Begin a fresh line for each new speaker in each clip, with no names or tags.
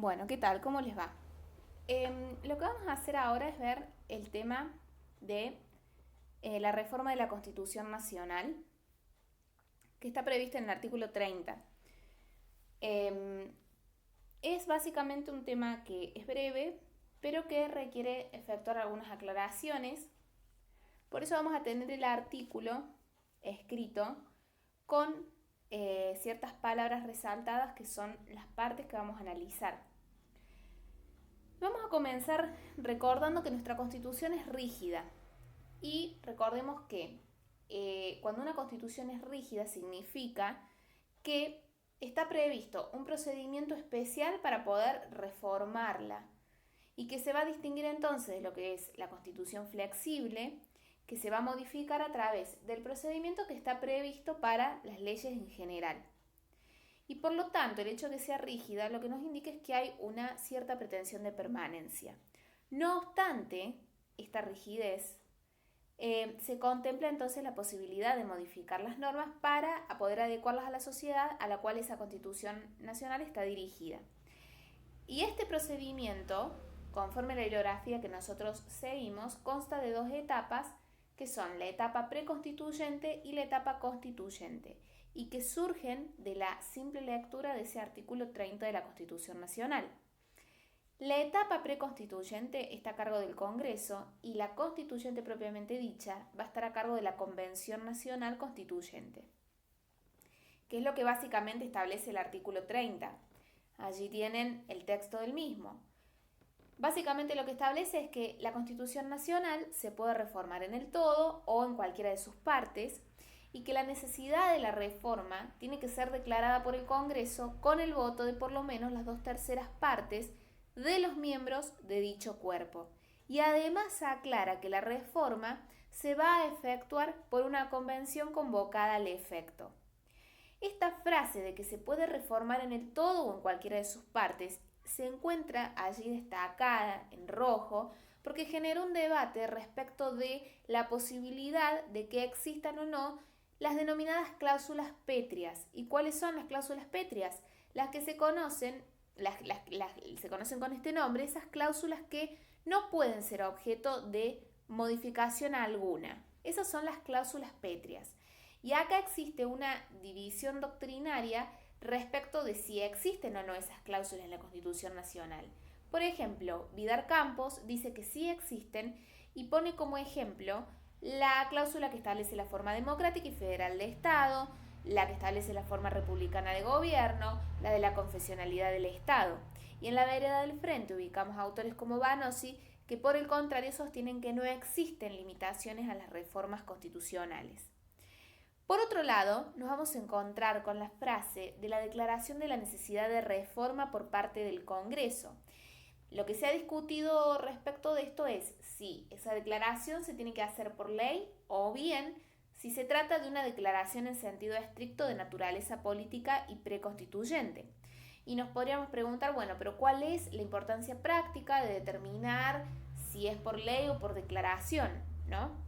Bueno, ¿qué tal? ¿Cómo les va? Lo que vamos a hacer ahora es ver el tema de la reforma de la Constitución Nacional, que está prevista en el artículo 30. Em, es básicamente un tema que es breve, pero que requiere efectuar algunas aclaraciones. Por eso vamos a tener el artículo escrito con ciertas palabras resaltadas que son las partes que vamos a analizar. Vamos a comenzar recordando que nuestra constitución es rígida y recordemos que cuando una constitución es rígida significa que está previsto un procedimiento especial para poder reformarla y que se va a distinguir entonces de lo que es la constitución flexible, que se va a modificar a través del procedimiento que está previsto para las leyes en general. Y por lo tanto, el hecho de que sea rígida lo que nos indica es que hay una cierta pretensión de permanencia. No obstante, esta rigidez se contempla entonces la posibilidad de modificar las normas para poder adecuarlas a la sociedad a la cual esa Constitución Nacional está dirigida. Y este procedimiento, conforme a la bibliografía que nosotros seguimos, consta de dos etapas, que son la etapa preconstituyente y la etapa constituyente, y que surgen de la simple lectura de ese artículo 30 de la Constitución Nacional. La etapa preconstituyente está a cargo del Congreso y la constituyente propiamente dicha va a estar a cargo de la Convención Nacional Constituyente, que es lo que básicamente establece el artículo 30. Allí tienen el texto del mismo. Básicamente lo que establece es que la Constitución Nacional se puede reformar en el todo o en cualquiera de sus partes y que la necesidad de la reforma tiene que ser declarada por el Congreso con el voto de por lo menos las 2/3 partes de los miembros de dicho cuerpo. Y además aclara que la reforma se va a efectuar por una convención convocada al efecto. Esta frase de que se puede reformar en el todo o en cualquiera de sus partes se encuentra allí destacada en rojo porque genera un debate respecto de la posibilidad de que existan o no las denominadas cláusulas pétreas. ¿Y cuáles son las cláusulas pétreas? Las que se conocen, se conocen con este nombre, esas cláusulas que no pueden ser objeto de modificación alguna. Esas son las cláusulas pétreas. Y acá existe una división doctrinaria respecto de si existen o no esas cláusulas en la Constitución Nacional. Por ejemplo, Vidar Campos dice que sí existen y pone como ejemplo la cláusula que establece la forma democrática y federal de Estado, la que establece la forma republicana de gobierno, la de la confesionalidad del Estado. Y en la vereda del frente ubicamos a autores como Banossi, que por el contrario sostienen que no existen limitaciones a las reformas constitucionales. Por otro lado, nos vamos a encontrar con la frase de la declaración de la necesidad de reforma por parte del Congreso. Lo que se ha discutido respecto de esto es si esa declaración se tiene que hacer por ley o bien si se trata de una declaración en sentido estricto de naturaleza política y preconstituyente. Y nos podríamos preguntar, bueno, pero ¿cuál es la importancia práctica de determinar si es por ley o por declaración, ¿no?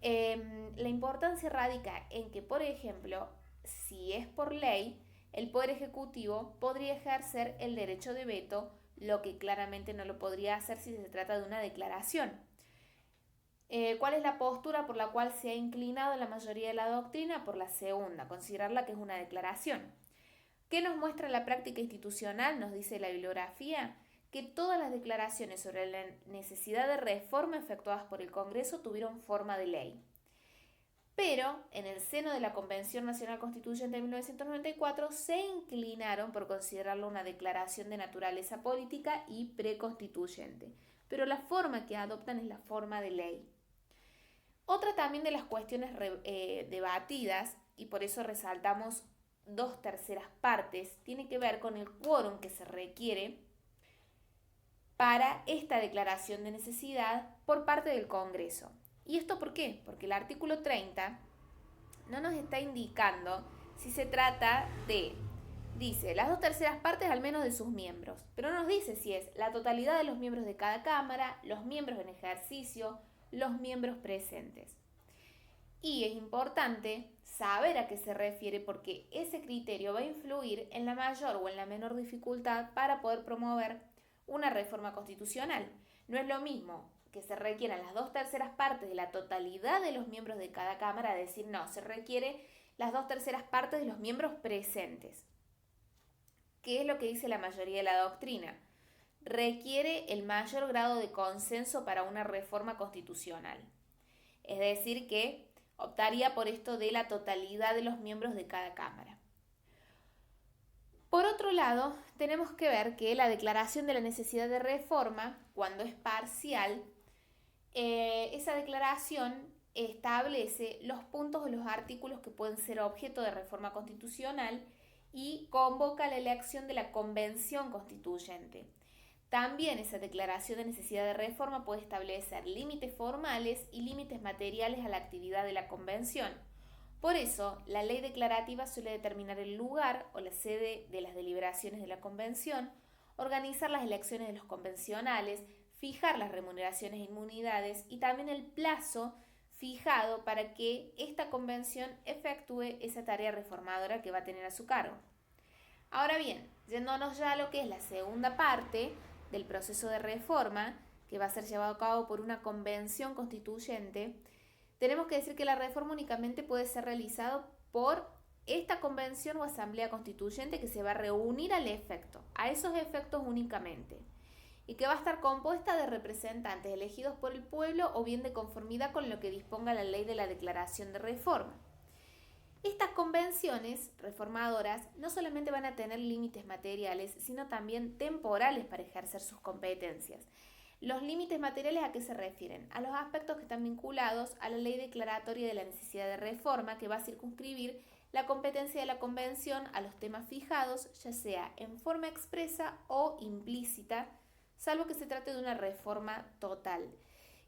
La importancia radica en que, por ejemplo, si es por ley, el Poder Ejecutivo podría ejercer el derecho de veto, lo que claramente no lo podría hacer si se trata de una declaración. ¿Cuál es la postura por la cual se ha inclinado la mayoría de la doctrina? Por la segunda, considerarla que es una declaración. ¿Qué nos muestra la práctica institucional? Nos dice la bibliografía que todas las declaraciones sobre la necesidad de reforma efectuadas por el Congreso tuvieron forma de ley. Pero en el seno de la Convención Nacional Constituyente de 1994 se inclinaron por considerarlo una declaración de naturaleza política y preconstituyente. Pero la forma que adoptan es la forma de ley. Otra también de las cuestiones debatidas, y por eso resaltamos 2/3 partes, tiene que ver con el quórum que se requiere para esta declaración de necesidad por parte del Congreso. ¿Y esto por qué? Porque el artículo 30 no nos está indicando si se trata de, dice, las 2/3 partes al menos de sus miembros, pero no nos dice si es la totalidad de los miembros de cada cámara, los miembros en ejercicio, los miembros presentes. Y es importante saber a qué se refiere porque ese criterio va a influir en la mayor o en la menor dificultad para poder promover una reforma constitucional. No es lo mismo que se requieran las 2/3 de la totalidad de los miembros de cada Cámara, decir, no, se requiere las 2/3 de los miembros presentes. ¿Qué es lo que dice la mayoría de la doctrina? Requiere el mayor grado de consenso para una reforma constitucional. Es decir, que optaría por esto de la totalidad de los miembros de cada Cámara. Por otro lado, tenemos que ver que la declaración de la necesidad de reforma, cuando es parcial, esa declaración establece los puntos o los artículos que pueden ser objeto de reforma constitucional y convoca la elección de la Convención Constituyente. También esa declaración de necesidad de reforma puede establecer límites formales y límites materiales a la actividad de la Convención. Por eso, la ley declarativa suele determinar el lugar o la sede de las deliberaciones de la Convención, organizar las elecciones de los convencionales, fijar las remuneraciones e inmunidades y también el plazo fijado para que esta convención efectúe esa tarea reformadora que va a tener a su cargo. Ahora bien, yéndonos ya a lo que es la segunda parte del proceso de reforma, que va a ser llevado a cabo por una convención constituyente, tenemos que decir que la reforma únicamente puede ser realizada por esta convención o asamblea constituyente que se va a reunir al efecto, a esos efectos únicamente, y que va a estar compuesta de representantes elegidos por el pueblo o bien de conformidad con lo que disponga la ley de la declaración de reforma. Estas convenciones reformadoras no solamente van a tener límites materiales, sino también temporales para ejercer sus competencias. Los límites materiales, ¿a qué se refieren? A los aspectos que están vinculados a la ley declaratoria de la necesidad de reforma, que va a circunscribir la competencia de la convención a los temas fijados, ya sea en forma expresa o implícita, salvo que se trate de una reforma total.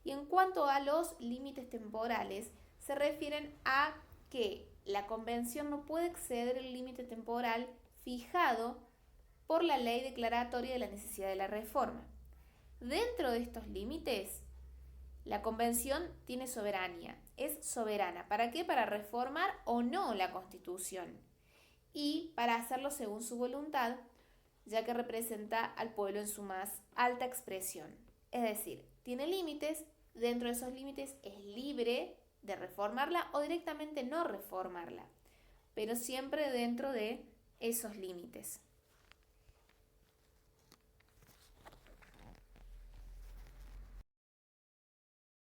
Y en cuanto a los límites temporales, se refieren a que la convención no puede exceder el límite temporal fijado por la ley declaratoria de la necesidad de la reforma. Dentro de estos límites, la convención tiene soberanía, es soberana. ¿Para qué? Para reformar o no la Constitución y para hacerlo según su voluntad, ya que representa al pueblo en su más alta expresión. Es decir, tiene límites, dentro de esos límites es libre de reformarla o directamente no reformarla, pero siempre dentro de esos límites.